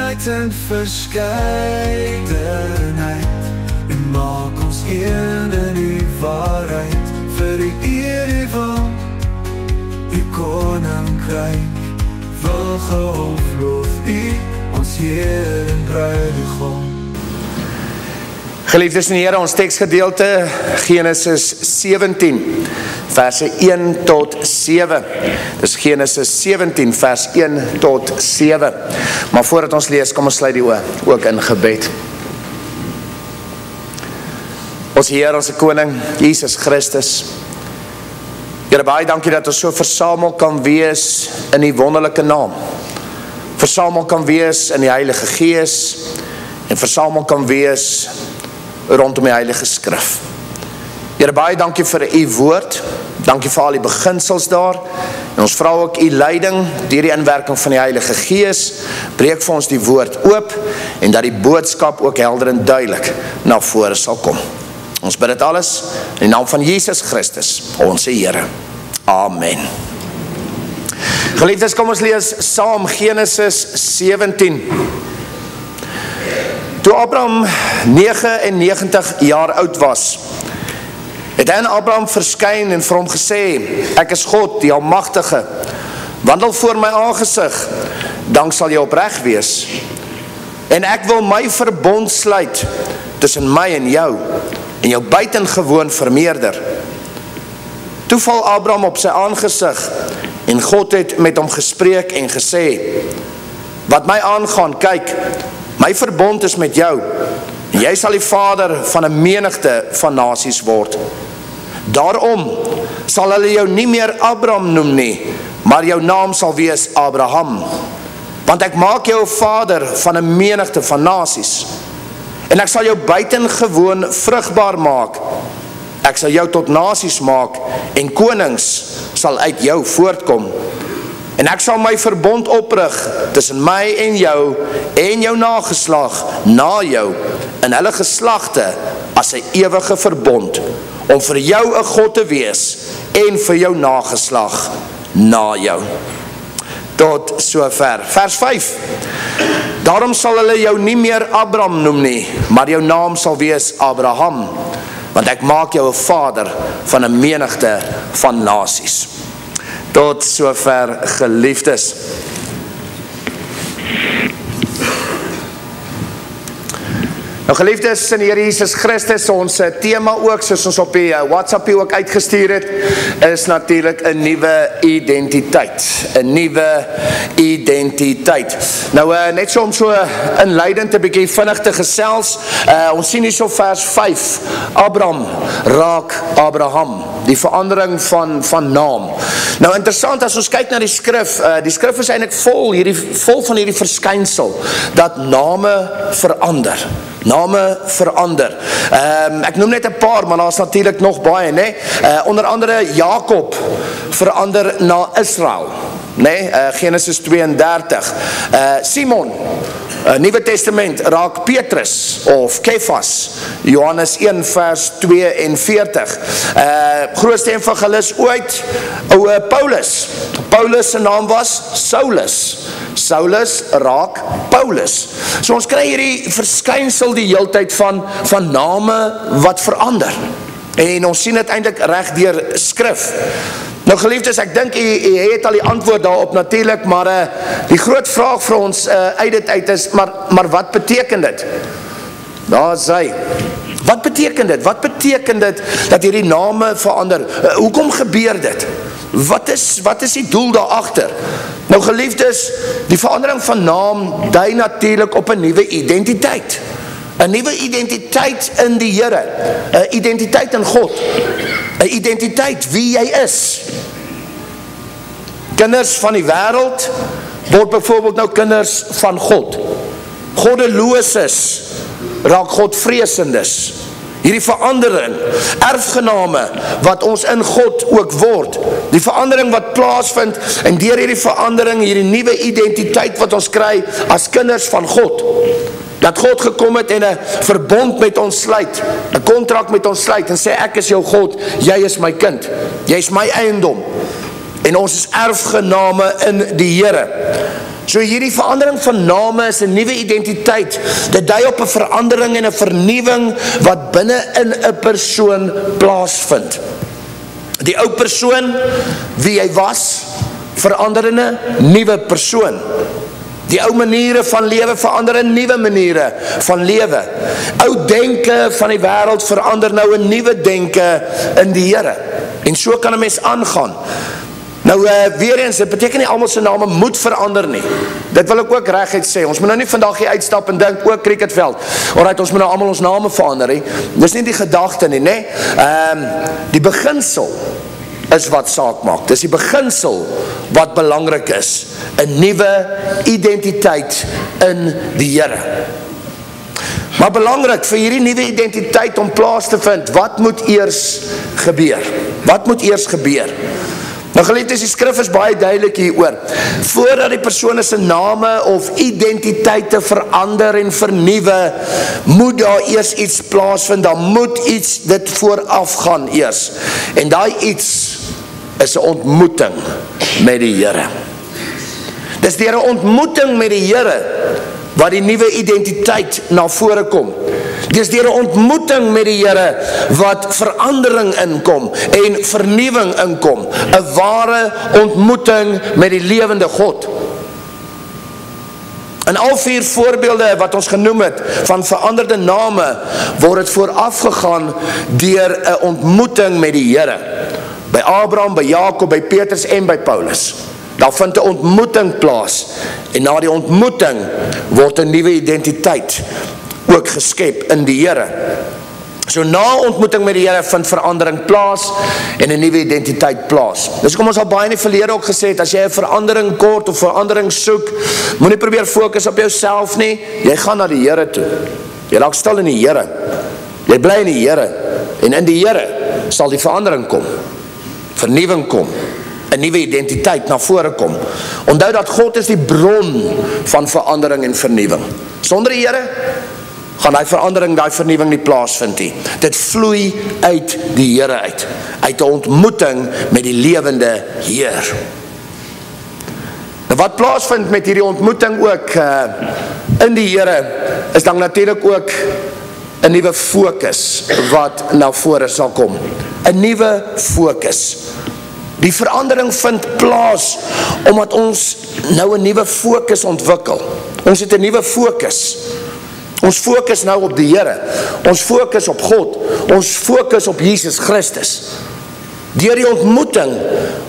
eenheid en verskeidenheid, en maak ons een in die waarheid, vir die eer van die koninkryk, wil gehoofloof die ons Heer en Bruidegom. Geliefdes in die Here, ons teksgedeelte Genesis 17 verse 1 tot 7. Dis Genesis 17 vers 1 tot 7. Maar voordat ons lees, kom ons sluit die oë ook in gebed. Ons Heer, ons Koning, Jesus Christus. Here, baie dankie dat ons so versamel kan wees in die wonderlike naam. Versamel kan wees in die Heilige Gees en versamel kan wees rondom die Heilige Skrif. Here, baie dankie vir u woord, dankie vir al die beginsels daar, en ons vra ook u leiding, deur die inwerking van die Heilige Gees, breek vir ons die woord oop, en dat die boodskap ook helder en duidelik na vore sal kom. Ons bid dit alles in die naam van Jesus Christus, onze Here. Amen. Geliefdes, kom ons lees saam Genesis 17. Toe Abraham 99 jaar oud was, het hy aan Abraham verskyn en vir hom gesê, ek is God, die Almagtige, wandel voor my aangesig, dan sal jy opreg wees, en ek wil my verbond sluit tussen my en jou buitengewoon vermeerder. Toe val Abraham op sy aangesig, en God het met hom gespreek en gesê, wat my aangaan, kyk, my verbond is met jou, en jy sal die vader van 'n menigte van nasies word. Daarom sal hulle jou nie meer Abraham noem nie, maar jou naam sal wees Abraham, want ek maak jou 'n vader van 'n menigte van nasies, en ek sal jou buitengewoon vrugbaar maak. Ek sal jou tot nasies maak, en konings sal uit jou voortkom. En ek sal my verbond oprig tussen my en jou nageslag na jou, en hulle geslagte as 'n ewige verbond, om vir jou 'n God te wees, en vir jou nageslag na jou. Tot sover. Vers 5. Daarom sal hulle jou nie meer Abraham noem nie, maar jou naam sal wees Abraham, want ek maak jou 'n vader van 'n menigte van nasies. Tot sover, geliefdes. Nou geliefdes in die Here Jesus Christus, ons tema ook, soos ons op die WhatsApp ook uitgestuur het, is natuurlijk 'n nuwe identiteit. 'n nuwe identiteit. Nou net so om so inleidend 'n bietjie vinnig te gesels, ons sien hier so vers 5, Abraham raak Abraham, die verandering van naam. Nou interessant, as ons kyk na die skrif is eintlik vol van hierdie verskynsel, dat name verander. Name verander. Ek noem net 'n paar, maar daar is natuurlijk nog baie, nee? Onder andere Jakob verander na Israel, nee? Genesis 32. Simon, Nuwe Testament, raak Petrus of Kefas, Johannes 1 vers 42. Grootste evangelis ooit, Paulus. Paulus se naam was Saulus. Saulus raak Paulus. So ons kry hierdie verskynsel die heeltyd van name wat verander. En ons sien dit eintlik reg deur skrif. Nou geliefdes, ek dink jy het al die antwoord daarop natuurlijk, maar die groot vraag vir ons uit dit uit is, maar wat beteken dit? Daar is hy. Wat beteken dit? Wat beteken dit dat hierdie name verander? Hoekom gebeur dit? Wat is die doel daarachter? Nou geliefdes, die verandering van naam dui natuurlijk op 'n nuwe identiteit. 'n nuwe identiteit in die Here, 'n identiteit in God, 'n identiteit wie jy is. Kinders van die wêreld word byvoorbeeld nou kinders van God. Goddeloses raak Godvreesendes. Hierdie verandering, erfgename wat ons in God ook word, die verandering wat plaasvind, en deur hierdie verandering, hierdie nuwe identiteit wat ons kry as kinders van God, dat God gekom het en 'n verbond met ons sluit, 'n kontrak met ons sluit, en sê ek is jou God, jy is my kind, jy is my eiendom, en ons is erfgename in die Here. So hierdie verandering van name is 'n nuwe identiteit. Dit dui op 'n verandering en 'n vernuwing wat binne in 'n persoon plaasvind. Die ou persoon, wie hy was, verander in 'n nuwe persoon. Die ou maniere van lewe verander in nuwe maniere van lewe. Ou denke van die wêreld verander nou in nuwe denke in die Here. En so kan 'n mens aangaan. Nou weer eens, dit beteken nie almal se name moet verander nie. Dit wil ek ook reguit sê. Ons moet nou nie vandag hier uitstap en dink ook cricketveld. Alright, ons moet nou almal ons name verander nie. Dis nie die gedagte nie, né? Die beginsel is wat saak maak. Dis die beginsel wat belangrik is. 'n Nuwe identiteit in die Here. Maar belangrik vir hierdie nuwe identiteit om plaas te vind, wat moet eers gebeur? Wat moet eers gebeur? Nou geliefdes, die skrif is baie duidelik hieroor. Voordat die persone se name of identiteite verander en vernuwe, moet daar eers iets plaasvind, daar moet iets dit vooraf gaan eers. En daai iets is 'n ontmoeting met die Here. Dis deur 'n ontmoeting met die Here wat die nuwe identiteit na vore kom. Dis deur 'n ontmoeting met die Here wat verandering inkom en vernuwing inkom. 'n Ware ontmoeting met die lewende God. In al 4 voorbeelde wat ons genoem het van veranderde name, word dit voorafgegaan deur 'n ontmoeting met die Here. By Abraham, by Jakob, by Petrus en by Paulus. Daar vind 'n ontmoeting plaas en na die ontmoeting word 'n nuwe identiteit ook geskep in die Here. So na ontmoeting met die Here vind verandering plaas en 'n nuwe identiteit plaas. Dis kom ons al baie in die verlede ook gesê het, as jy 'n verandering kort of verandering soek, moenie probeer fokus op jouself nie, jy gaan na die Here toe. Jy raak stil in die Here. Jy bly in die Here en in die Here sal die verandering kom. Vernuwing kom. 'n Nuwe identiteit na vore kom. Onthou dat God is die bron van verandering en vernuwing. Sonder die Here gaan daai verandering, daai vernuwing nie plaasvind nie. Dit vloei uit die Here uit 'n ontmoeting met die lewende Heer. Nou wat plaasvind met hierdie ontmoeting ook in die Here, is dan natuurlik ook 'n nuwe fokus wat na vore sal kom. 'n Nuwe fokus. Die verandering vind plaas omdat ons nou 'n nuwe fokus ontwikkel. Ons het 'n nuwe fokus. Ons fokus nou op die Here. Ons fokus op God. Ons fokus op Jesus Christus. Deur die ontmoeting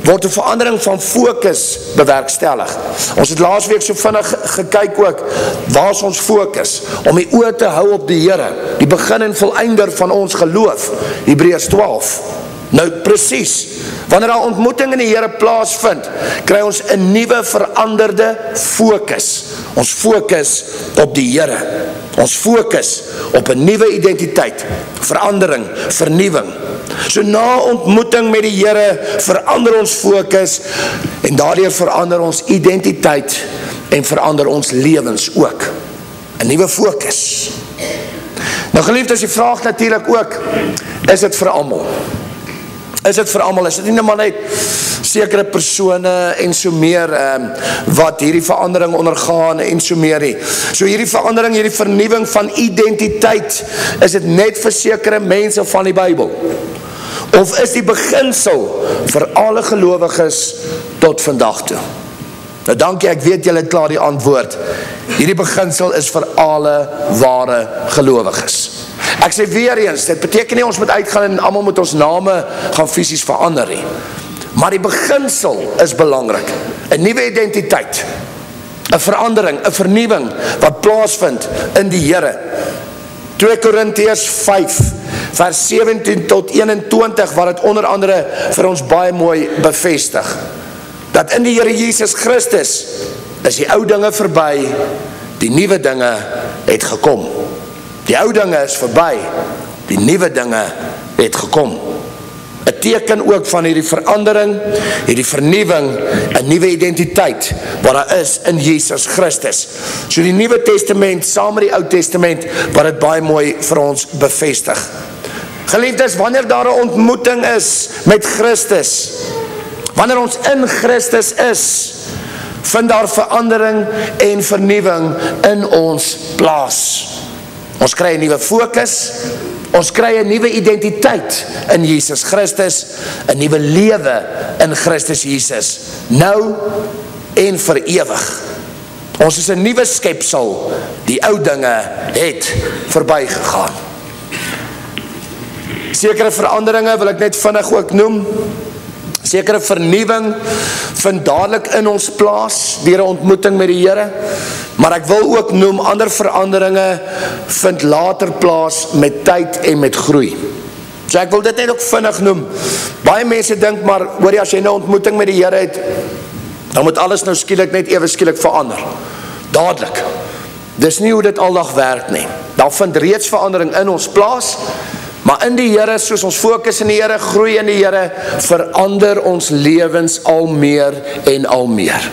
word 'n verandering van fokus bewerkstellig. Ons het laasweek so vinnig gekyk ook, waar is ons fokus? Om die oë te hou op die Here, die begin en volëinder van ons geloof, Hebreërs 12. Nou presies, wanneer daar ontmoeting in die Here plaasvind, kry ons 'n nuwe veranderde fokus. Ons fokus op die Here. Ons fokus op 'n nuwe identiteit, verandering, vernuwing. So na ontmoeting met die Here verander ons fokus en daardeur verander ons identiteit en verander ons lewens ook. 'n Nuwe fokus. Nou geliefdes, die vraag natuurlik ook, is dit vir almal? Is dit vir almal? Is dit nie maar net sekere persone en so meer wat hierdie verandering ondergaan en so meer nie? So hierdie verandering, hierdie vernuwing van identiteit, is dit net vir sekere mense van die Bybel? Of is die beginsel vir alle gelowiges tot vandag toe? Nou dankie, ek weet julle het klaar die antwoord. Hierdie beginsel is vir alle ware gelowiges. Ek sê weer eens, dit beteken nie ons moet uitgaan en almal moet ons name gaan fisies verander nie. Maar die beginsel is belangrik. 'n Nuwe identiteit, 'n verandering, 'n vernuwing wat plaasvind in die Here. 2 Korintiërs 5 vers 17 tot 21 wat dit onder andere vir ons baie mooi bevestig. Dat in die Here Jesus Christus is die ou dinge verby, die nuwe dinge het gekom. Die ou dinge is verby, die nuwe dinge het gekom. 'n Teken ook van hierdie verandering, hierdie vernuwing, 'n nuwe identiteit wat daar is in Jesus Christus. So die Nuwe Testament saam met die Ou Testament wat dit baie mooi vir ons bevestig. Geliefdes, wanneer daar 'n ontmoeting is met Christus, wanneer ons in Christus is, vind daar verandering en vernuwing in ons plaas. Ons kry 'n nuwe fokus, ons kry 'n nuwe identiteit in Jesus Christus, 'n nuwe lewe in Christus Jesus, nou en vir ewig. Ons is 'n nuwe skepsel, die ou dinge het verbygegaan. Sekere veranderinge wil ek net vinnig ook noem. Sekere vernuwing vind dadelik in ons plaas deur 'n ontmoeting met die Here, maar ek wil ook noem ander veranderinge vind later plaas met tyd en met groei. So ek wil dit net ook vinnig noem. Baie mense dink maar, hoor jy, as jy nou 'n ontmoeting met die Here het, dan moet alles nou skielik net ewe skielik verander. Dadelik. Dis nie hoe dit aldag werk nie. Daar vind reeds verandering in ons plaas, maar in die Here, soos ons fokus in die Here, groei in die Here, verander ons lewens al meer en al meer.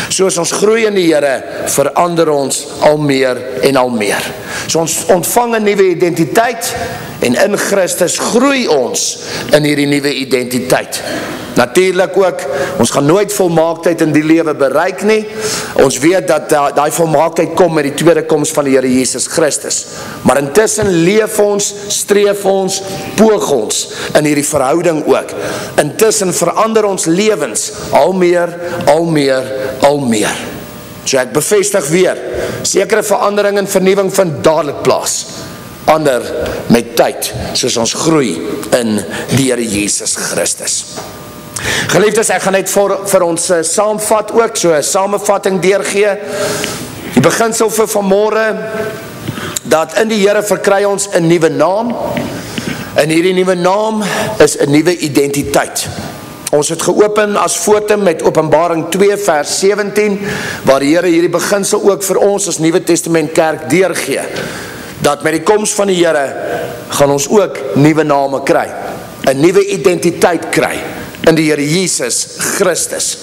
Soos ons groei in die Here, verander ons al meer en al meer. So ons ontvang 'n nuwe identiteit, en in Christus groei ons in hierdie nuwe identiteit. Natuurlik ook, ons gaan nooit volmaaktheid in die lewe bereik nie. Ons weet dat daai volmaaktheid kom met die tweede koms van die Here Jesus Christus. Maar intussen leef ons, streef ons, poog ons in hierdie verhouding ook. Intussen verander ons lewens al meer, al meer, al meer. So ek bevestig weer, sekere verandering en vernuwing vind dadelik plaas. Ander met tyd, soos ons groei in die Here Jesus Christus. Geliefdes, ek gaan net vir ons saamvat ook, so 'n samevatting deurgee. Die beginsel vir vanmôre, dat in die Here verkry ons 'n nuwe naam, en hierdie nuwe naam is 'n nuwe identiteit. Ons het geopen as fotum met Openbaring 2 vers 17, waar die Here hierdie beginsel ook vir ons as Nuwe Testament kerk deurgee, dat met die koms van die Here gaan ons ook nuwe name kry, 'n nuwe identiteit kry in die Here Jesus Christus.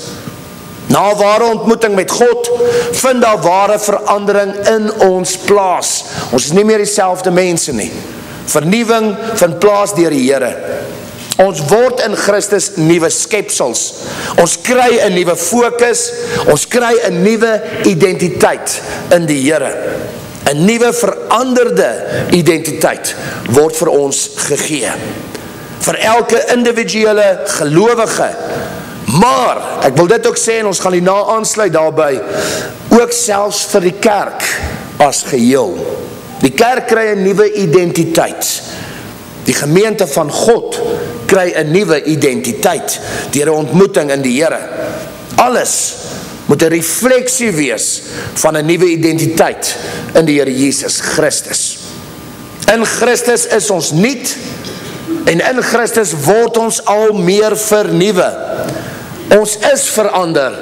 Na 'n ware ontmoeting met God, vind daar ware verandering in ons plaas. Ons is nie meer dieselfde mense nie. Vernuwing vind plaas deur die Here. Ons word in Christus nuwe skepsels. Ons kry 'n nuwe fokus, ons kry 'n nuwe identiteit in die Here. 'n nuwe veranderde identiteit word vir ons gegee. Vir elke individuele gelowige. Maar, ek wil dit ook sê, en ons gaan hierna aansluit daarby, ook selfs vir die kerk as geheel. Die kerk kry 'n nuwe identiteit. Die gemeente van God kry 'n nuwe identiteit deur 'n ontmoeting in die Here. Alles moet 'n refleksie wees van 'n nuwe identiteit in die Here Jesus Christus. In Christus is ons nuut, en in Christus word ons al meer vernuwe. Ons is verander,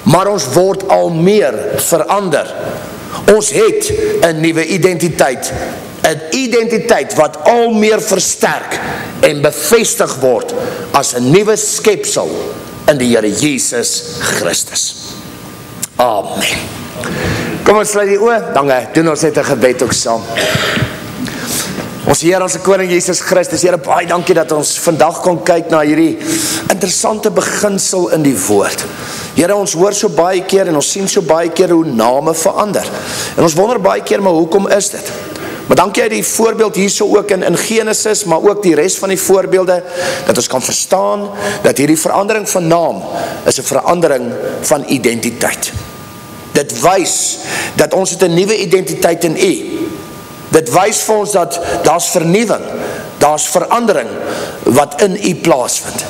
maar ons word al meer verander. Ons het 'n nuwe identiteit, 'n identiteit wat al meer versterk en bevestig word as 'n nuwe skepsel in die Here Jesus Christus. Amen. Kom ons sluit die oë, dan doen ons net 'n gebed ook saam. Ons Here, ons Koning Jesus Christus, Here, baie dankie dat ons vandag kon kyk na hierdie interessante beginsel in die woord. Here, ons hoor so baie keer en ons sien so baie keer hoe name verander. En ons wonder baie keer, maar hoekom is dit? Maar dankie uit die voorbeeld hierso ook in Genesis, maar ook die res van die voorbeelde, dat ons kan verstaan, dat hierdie verandering van naam is 'n verandering van identiteit. Dit wys dat ons het 'n nuwe identiteit in U. Dit wys vir ons dat daar's vernuwing, daar's verandering wat in U plaasvind.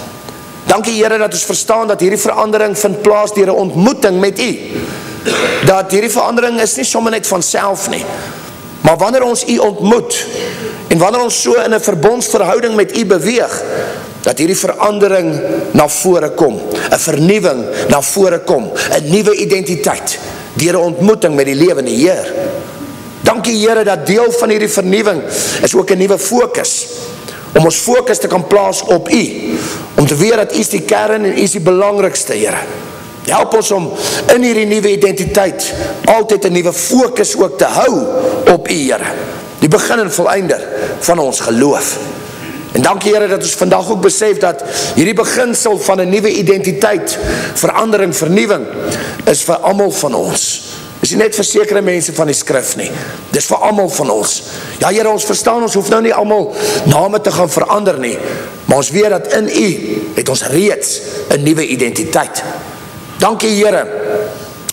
Dankie Here dat ons verstaan dat hierdie verandering vind plaas deur 'n ontmoeting met U. Dat hierdie verandering is nie sommer net van self nie, maar wanneer ons U ontmoet en wanneer ons so in 'n verbondsverhouding met U beweeg, dat hierdie verandering na vore kom, 'n vernuwing na vore kom, 'n nuwe identiteit deur 'n ontmoeting met die lewende Heer. Dankie Here dat deel van hierdie vernuwing is ook 'n nuwe fokus, om ons fokus te kan plaas op U, om te weet dat U is die kern en U is die belangrikste, Here. Help ons om in hierdie nuwe identiteit altyd 'n nuwe fokus ook te hou op U, Here, die begin en volleinder van ons geloof. En dankie Here dat ons vandag ook besef dat hierdie beginsel van 'n nuwe identiteit, verandering, vernuwing, is vir almal van ons. Dis nie net vir sekere mense van die skrif nie. Dis vir almal van ons. Ja Here, ons verstaan, ons hoef nou nie almal name te gaan verander nie, maar ons weet dat in U het ons reeds 'n nuwe identiteit. Dankie Here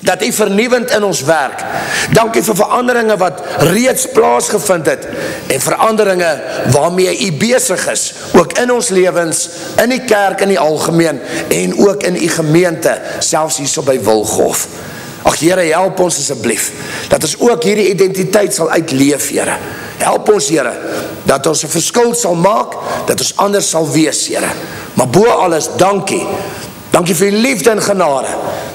dat U vernuwend in ons werk. Dankie vir veranderinge wat reeds plaasgevind het en veranderinge waarmee U besig is, ook in ons lewens, in die kerk in die algemeen en ook in U gemeente, selfs hierso by Wilghof. Ag Here, help ons asseblief, dat ons ook hierdie identiteit sal uitleef, Here. Help ons, Here, dat ons 'n verskil sal maak, dat ons anders sal wees, Here. Maar bo alles, dankie. Dankie vir U liefde en genade.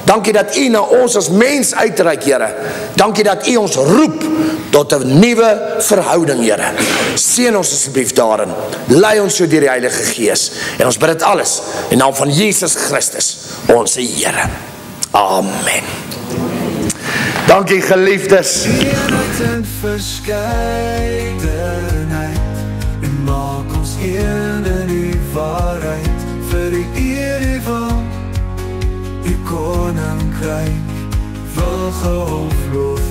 Dankie dat U na ons as mens uitreik, Here. Dankie dat U ons roep tot 'n nuwe verhouding, Here. Seën ons asseblief daarin. Lei ons so deur die Heilige Gees. En ons bid dit alles in naam van Jesus Christus, ons Here. Amen. Dankie geliefdes. En verskeidenheid en maak ons een in die waarheid vir die eer van U koninkryk wil gehoofloos